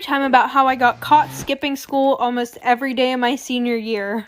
time about how I got caught skipping school almost every day of my senior year.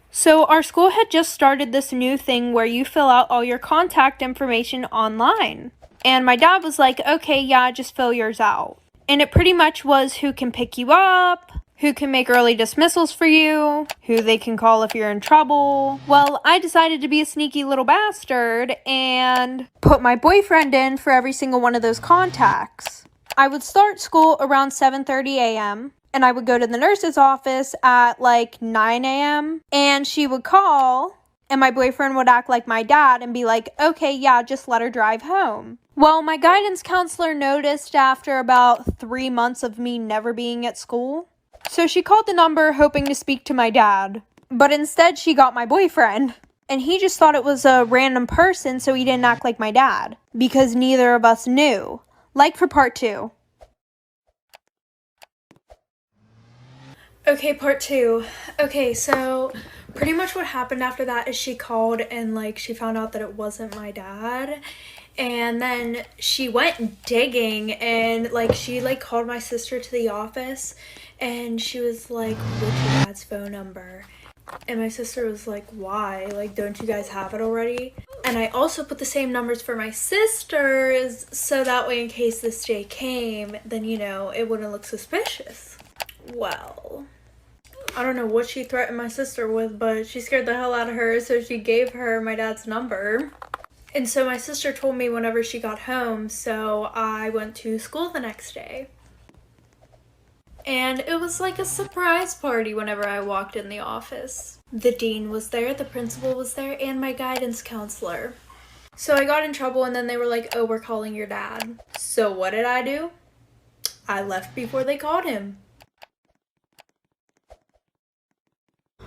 So our school had just started this new thing where you fill out all your contact information online. And my dad was like, okay, yeah, just fill yours out. And it pretty much was who can pick you up, who can make early dismissals for you, who they can call if you're in trouble. Well, I decided to be a sneaky little bastard and put my boyfriend in for every single one of those contacts. I would start school around 7:30 a.m. and I would go to the nurse's office at like 9 a.m. and she would call and my boyfriend would act like my dad and be like, okay, yeah, just let her drive home. Well, my guidance counselor noticed after about 3 months of me never being at school. So she called the number hoping to speak to my dad, but instead she got my boyfriend. And he just thought it was a random person, so he didn't act like my dad, because neither of us knew. Like for part 2. Okay, part 2. Okay, so pretty much what happened after that is she called and like she found out that it wasn't my dad. And then she went digging and like she like called my sister to the office and she was like, what's your dad's phone number? And my sister was like, why? Like, don't you guys have it already? And I also put the same numbers for my sisters so that way in case this day came, then you know, it wouldn't look suspicious. Well, I don't know what she threatened my sister with, but she scared the hell out of her, so she gave her my dad's number. And so my sister told me whenever she got home, so I went to school the next day. And it was like a surprise party whenever I walked in the office. The dean was there, the principal was there, and my guidance counselor. So I got in trouble and then they were like, oh, we're calling your dad. So what did I do? I left before they called him.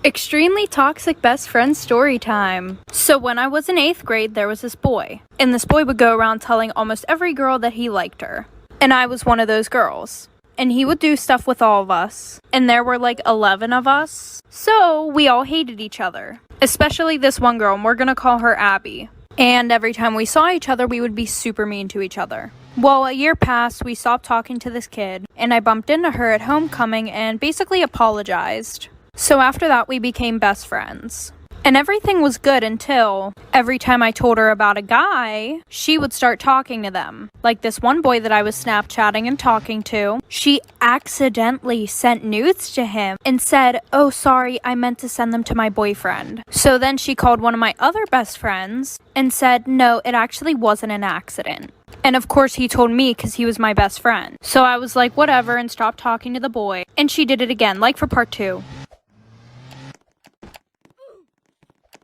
Extremely toxic best friend story time. So when I was in 8th grade, there was this boy. And this boy would go around telling almost every girl that he liked her. And I was one of those girls. And he would do stuff with all of us. And there were like 11 of us. So we all hated each other. Especially this one girl, and we're gonna call her Abby. And every time we saw each other, we would be super mean to each other. Well, a year passed, we stopped talking to this kid. And I bumped into her at homecoming and basically apologized. So after that, we became best friends. And everything was good until every time I told her about a guy, she would start talking to them. Like this one boy that I was Snapchatting and talking to, she accidentally sent nudes to him and said, oh, sorry, I meant to send them to my boyfriend. So then she called one of my other best friends and said, no, it actually wasn't an accident. And of course he told me because he was my best friend. So I was like, whatever, and stopped talking to the boy. And she did it again, like for part 2.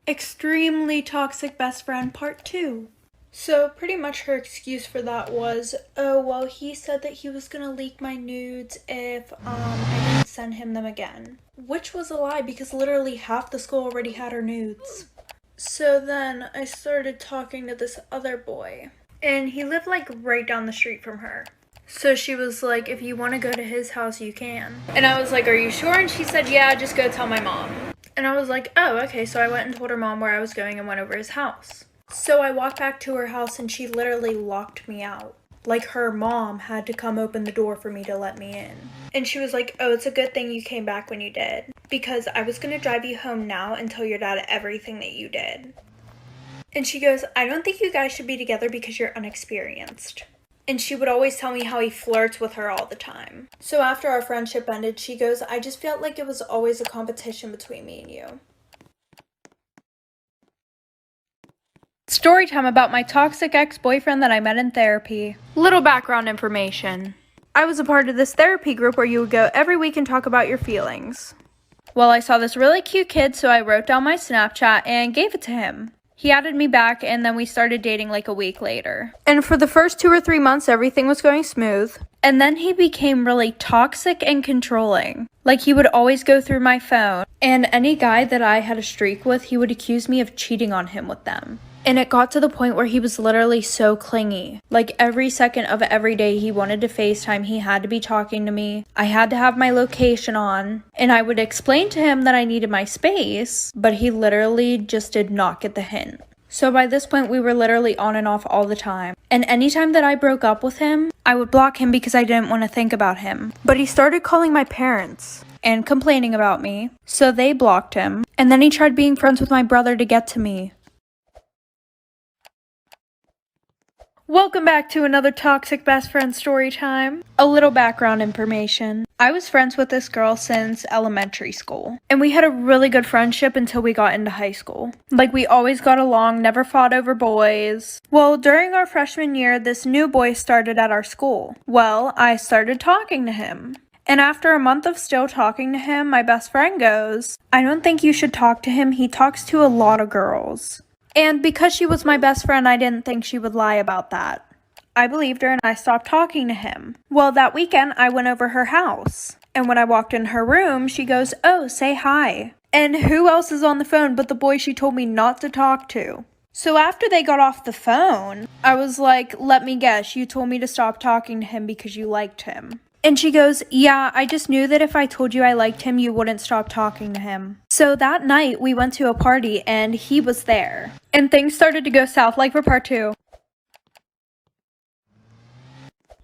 Extremely toxic best friend part 2. So pretty much her excuse for that was, oh, well, he said that he was gonna leak my nudes if I didn't send him them again. Which was a lie because literally half the school already had her nudes. So then I started talking to this other boy. And he lived like right down the street from her. So she was like, if you want to go to his house, you can. And I was like, are you sure? And she said, yeah, just go tell my mom. And I was like, oh, okay. So I went and told her mom where I was going and went over his house. So I walked back to her house and she literally locked me out. Like her mom had to come open the door for me to let me in. And she was like, oh, it's a good thing you came back when you did. Because I was going to drive you home now and tell your dad everything that you did. And she goes, I don't think you guys should be together because you're inexperienced. And she would always tell me how he flirts with her all the time. So after our friendship ended, she goes, I just felt like it was always a competition between me and you. Story time about my toxic ex-boyfriend that I met in therapy. Little background information. I was a part of this therapy group where you would go every week and talk about your feelings. Well, I saw this really cute kid, so I wrote down my Snapchat and gave it to him. He added me back, and then we started dating like a week later. And for the first 2 or 3 months, everything was going smooth. And then he became really toxic and controlling. Like, he would always go through my phone. And any guy that I had a streak with, he would accuse me of cheating on him with them. And it got to the point where he was literally so clingy. Like every second of every day he wanted to FaceTime, he had to be talking to me. I had to have my location on. And I would explain to him that I needed my space, but he literally just did not get the hint. So by this point, we were literally on and off all the time. And anytime that I broke up with him, I would block him because I didn't want to think about him. But he started calling my parents and complaining about me, so they blocked him. And then he tried being friends with my brother to get to me. Welcome back to another toxic best friend story time. A little background information. I was friends with this girl since elementary school, and we had a really good friendship until we got into high school. Like, we always got along, never fought over boys. Well, during our freshman year, this new boy started at our school. Well, I started talking to him. And after a month of still talking to him, my best friend goes, "I don't think you should talk to him. He talks to a lot of girls." And because she was my best friend, I didn't think she would lie about that. I believed her and I stopped talking to him. Well, that weekend, I went over her house. And when I walked in her room, she goes, "Oh, say hi." And who else is on the phone but the boy she told me not to talk to? So after they got off the phone, I was like, "Let me guess, you told me to stop talking to him because you liked him." And she goes, "Yeah, I just knew that if I told you I liked him, you wouldn't stop talking to him." So that night, we went to a party and he was there. And things started to go south, like for part 2.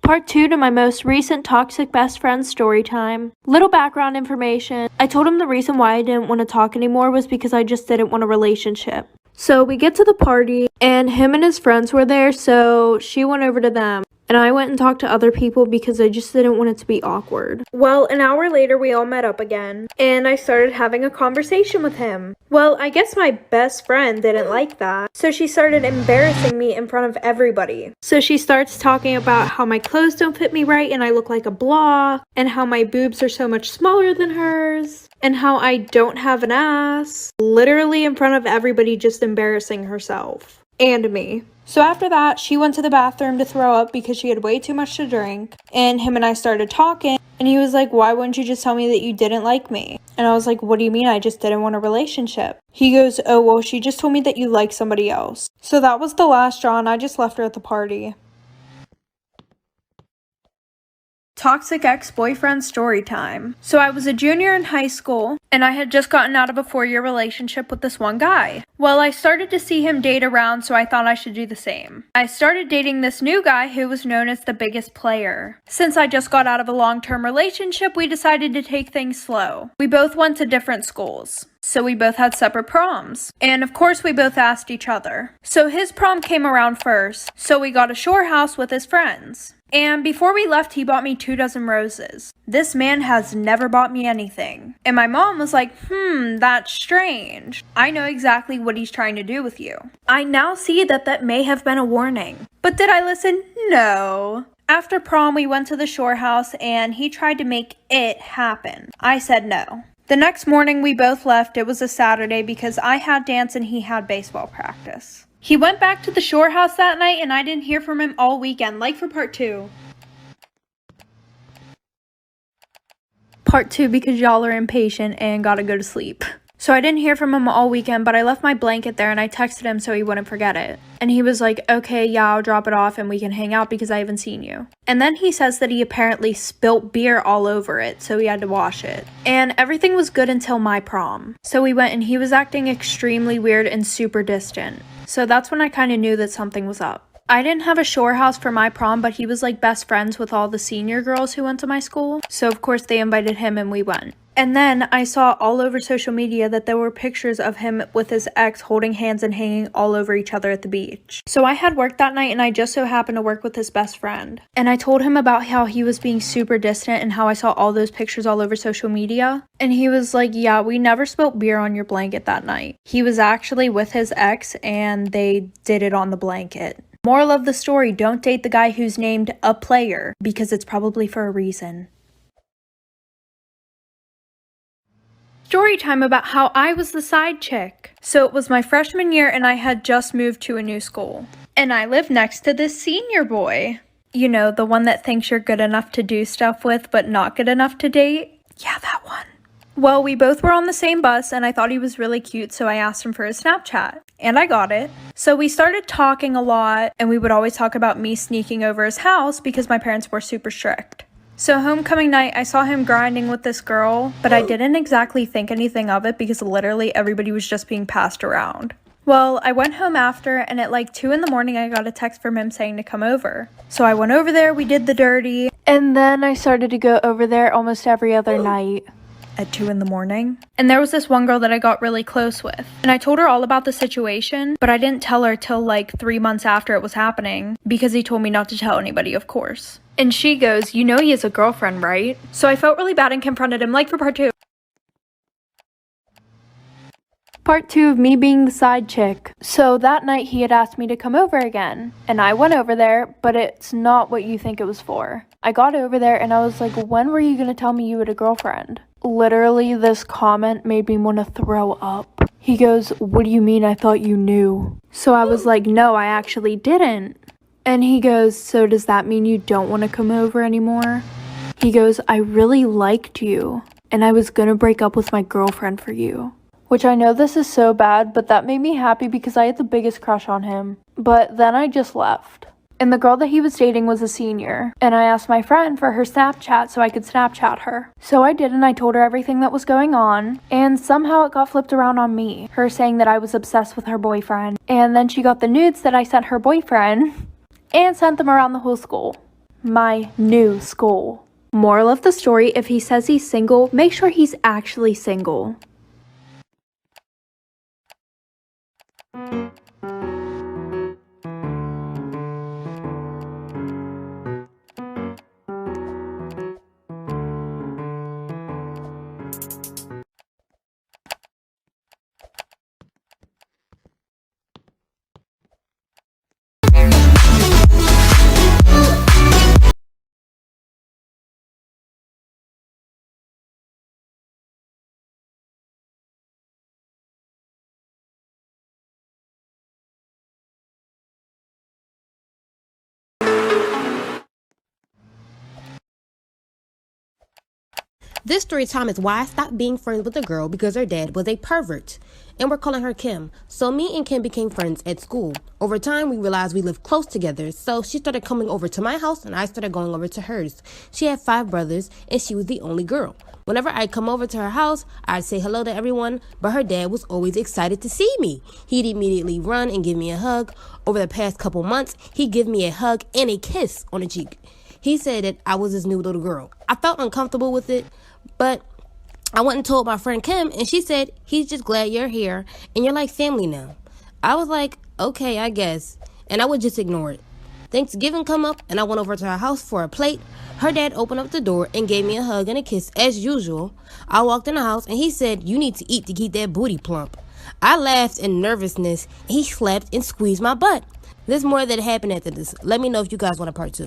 Part 2 to my most recent toxic best friend story time. Little background information. I told him the reason why I didn't want to talk anymore was because I just didn't want a relationship. So we get to the party and him and his friends were there, so she went over to them. And I went and talked to other people because I just didn't want it to be awkward. Well, an hour later, we all met up again. And I started having a conversation with him. Well, I guess my best friend didn't like that. So she started embarrassing me in front of everybody. So she starts talking about how my clothes don't fit me right and I look like a block. And how my boobs are so much smaller than hers. And how I don't have an ass. Literally in front of everybody, just embarrassing herself. And me. So after that, she went to the bathroom to throw up because she had way too much to drink. And him and I started talking. And he was like, "Why wouldn't you just tell me that you didn't like me?" And I was like, "What do you mean? I just didn't want a relationship." He goes, "Oh, well, she just told me that you like somebody else." So that was the last straw and I just left her at the party. Toxic ex-boyfriend story time. So I was a junior in high school and I had just gotten out of a 4-year relationship with this one guy. Well, I started to see him date around, so I thought I should do the same. I started dating this new guy who was known as the biggest player. Since I just got out of a long-term relationship, we decided to take things slow. We both went to different schools. So we both had separate proms. And of course we both asked each other. So his prom came around first, so we got a shore house with his friends. And before we left, he bought me 2 dozen roses. This man has never bought me anything. And my mom was like, that's strange. I know exactly what he's trying to do with you. I now see that that may have been a warning. But did I listen? No. After prom, we went to the shore house and he tried to make it happen. I said no. The next morning, we both left. It was a Saturday because I had dance and he had baseball practice. He went back to the shore house that night and I didn't hear from him all weekend, like for part 2. Part 2 because y'all are impatient and gotta go to sleep. So I didn't hear from him all weekend, but I left my blanket there and I texted him so he wouldn't forget it. And he was like, "Okay, yeah, I'll drop it off and we can hang out because I haven't seen you." And then he says that he apparently spilt beer all over it, so he had to wash it. And everything was good until my prom. So we went and he was acting extremely weird and super distant. So that's when I kind of knew that something was up. I didn't have a shore house for my prom, but he was like best friends with all the senior girls who went to my school. So of course they invited him and we went. And then I saw all over social media that there were pictures of him with his ex holding hands and hanging all over each other at the beach. So I had work that night and I just so happened to work with his best friend. And I told him about how he was being super distant and how I saw all those pictures all over social media. And he was like, "Yeah, we never spilt beer on your blanket that night." He was actually with his ex and they did it on the blanket. Moral of the story, don't date the guy who's named a player because it's probably for a reason. Story time about how I was the side chick. So it was my freshman year and I had just moved to a new school. And I lived next to this senior boy. You know, the one that thinks you're good enough to do stuff with but not good enough to date? Yeah, that one. Well, we both were on the same bus and I thought he was really cute, so I asked him for his Snapchat. And I got it. So we started talking a lot and we would always talk about me sneaking over his house because my parents were super strict. So homecoming night, I saw him grinding with this girl, but I didn't exactly think anything of it because literally everybody was just being passed around. Well, I went home after, and at like 2 in the morning, I got a text from him saying to come over. So I went over there, we did the dirty, and then I started to go over there almost every other night. At 2 in the morning. And there was this one girl that I got really close with. And I told her all about the situation, but I didn't tell her till like 3 months after it was happening, because he told me not to tell anybody, of course. And she goes, "You know he has a girlfriend, right?" So I felt really bad and confronted him, like for part 2. Part 2 of me being the side chick. So that night he had asked me to come over again, and I went over there, but it's not what you think it was for. I got over there and I was like, "When were you gonna tell me you had a girlfriend?" Literally, this comment made me want to throw up. He goes, "What do you mean? I thought you knew." So I was like, "No, I actually didn't." And he goes, "So does that mean you don't want to come over anymore?" He goes, "I really liked you, and I was gonna break up with my girlfriend for you." Which I know this is so bad, but that made me happy because I had the biggest crush on him. But then I just left. And the girl that he was dating was a senior. And I asked my friend for her Snapchat so I could Snapchat her. So I did, and I told her everything that was going on. And somehow it got flipped around on me. Her saying that I was obsessed with her boyfriend. And then she got the nudes that I sent her boyfriend and sent them around the whole school. My new school. Moral of the story, if he says he's single, make sure he's actually single. This story time is why I stopped being friends with a girl because her dad was a pervert. And we're calling her Kim. So me and Kim became friends at school. Over time, we realized we lived close together. So she started coming over to my house and I started going over to hers. She had 5 brothers and she was the only girl. Whenever I'd come over to her house, I'd say hello to everyone, but her dad was always excited to see me. He'd immediately run and give me a hug. Over the past couple months, he'd give me a hug and a kiss on the cheek. He said that I was his new little girl. I felt uncomfortable with it, but I went and told my friend Kim, and she said, he's just glad you're here, and you're like family now. I was like, okay, I guess, and I would just ignore it. Thanksgiving come up, and I went over to her house for a plate. Her dad opened up the door and gave me a hug and a kiss, as usual. I walked in the house, and he said, you need to eat to keep that booty plump. I laughed in nervousness, and he slapped and squeezed my butt. There's more that happened after this. Let me know if you guys want a part 2.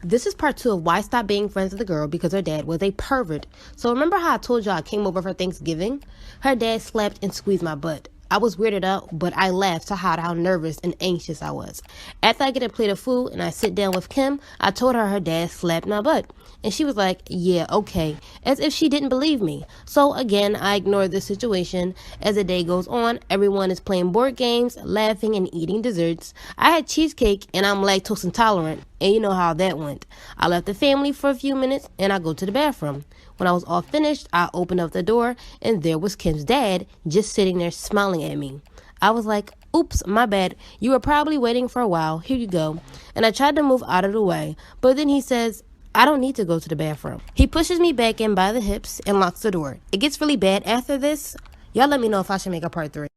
This is part 2 of why I stopped being friends with the girl because her dad was a pervert. So remember how I told y'all I came over for Thanksgiving? Her dad slapped and squeezed my butt. I was weirded out, but I laughed to hide how nervous and anxious I was. After I get a plate of food and I sit down with Kim, I told her dad slapped my butt. And she was like, yeah, okay, as if she didn't believe me. So again, I ignored the situation. As the day goes on, everyone is playing board games, laughing, and eating desserts. I had cheesecake, and I'm lactose intolerant, and you know how that went. I left the family for a few minutes, and I go to the bathroom. When I was all finished, I opened up the door, and there was Kim's dad just sitting there smiling at me. I was like, oops, my bad. You were probably waiting for a while. Here you go. And I tried to move out of the way, but then he says, I don't need to go to the bathroom. He pushes me back in by the hips and locks the door. It gets really bad after this. Y'all let me know if I should make a part 3.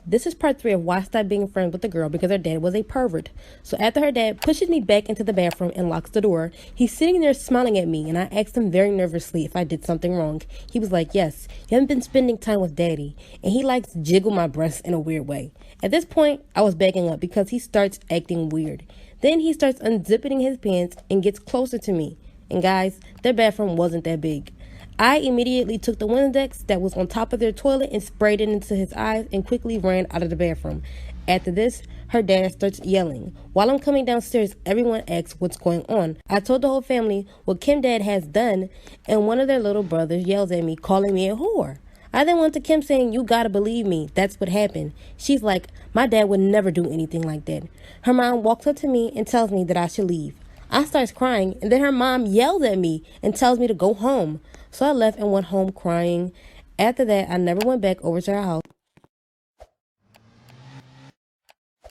This is part 3 of why I stopped being friends with the girl because her dad was a pervert. So after her dad pushes me back into the bathroom and locks the door, he's sitting there smiling at me, and I asked him very nervously if I did something wrong. He was like, yes, you haven't been spending time with daddy, and he likes to jiggle my breasts in a weird way. At this point, I was backing up because he starts acting weird. Then he starts unzipping his pants and gets closer to me. And guys, their bathroom wasn't that big. I immediately took the Windex that was on top of their toilet and sprayed it into his eyes and quickly ran out of the bathroom. After this, her dad starts yelling. While I'm coming downstairs, everyone asks what's going on. I told the whole family what Kim dad has done, and one of their little brothers yells at me, calling me a whore. I then went to Kim saying, you gotta believe me, that's what happened. She's like, my dad would never do anything like that. Her mom walks up to me and tells me that I should leave. I started crying, and then her mom yelled at me and tells me to go home. So I left and went home crying. After that, I never went back over to her house.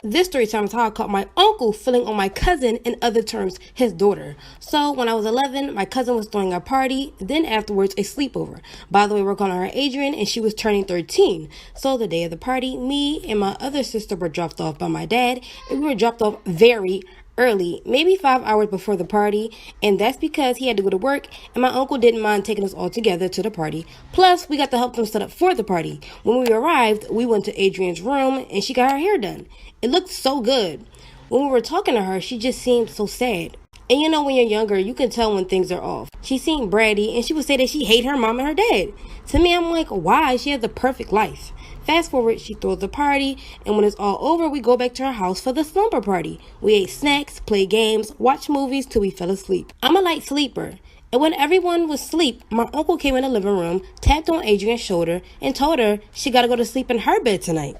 This story time is how I caught my uncle feeling on my cousin, in other terms, his daughter. So when I was 11, my cousin was throwing a party, then afterwards a sleepover. By the way, we're calling her Adrian, and she was turning 13. So the day of the party, me and my other sister were dropped off by my dad, and we were dropped off very early, maybe 5 hours before the party, and that's because he had to go to work, and my uncle didn't mind taking us all together to the party. Plus, we got to help them set up for the party. When we arrived, we went to Adrian's room, and she got her hair done. It looked so good. When we were talking to her, she just seemed so sad. And you know, when you're younger, you can tell when things are off. She seemed bratty, and she would say that she hated her mom and her dad. To me, I'm like, why? She has the perfect life. Fast forward, she throws the party, and when it's all over, we go back to her house for the slumber party. We ate snacks, played games, watched movies till we fell asleep. I'm a light sleeper, and when everyone was asleep, my uncle came in the living room, tapped on Adrian's shoulder, and told her she gotta go to sleep in her bed tonight.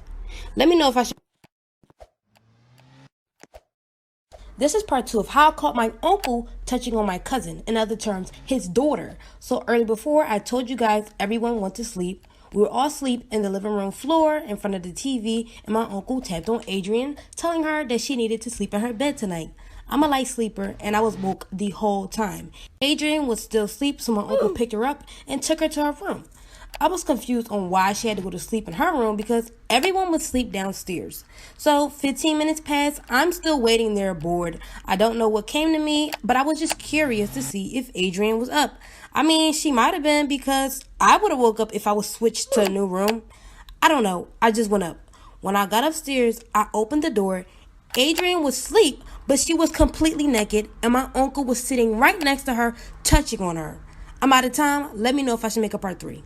Let me know if I should. This is part 2 of how I caught my uncle touching on my cousin, in other terms, his daughter. So early before, I told you guys everyone went to sleep. We were all asleep in the living room floor in front of the TV, and my uncle tapped on Adrian, telling her that she needed to sleep in her bed tonight. I'm a light sleeper, and I was woke the whole time. Adrian was still asleep, so my uncle picked her up and took her to her room. I was confused on why she had to go to sleep in her room because everyone would sleep downstairs. So 15 minutes passed. I'm still waiting there bored. I don't know what came to me, but I was just curious to see if Adrian was up. I mean, she might have been because I would have woke up if I was switched to a new room. I don't know. I just went up. When I got upstairs, I opened the door. Adrian was asleep, but she was completely naked, and my uncle was sitting right next to her, touching on her. I'm out of time. Let me know if I should make a part 3.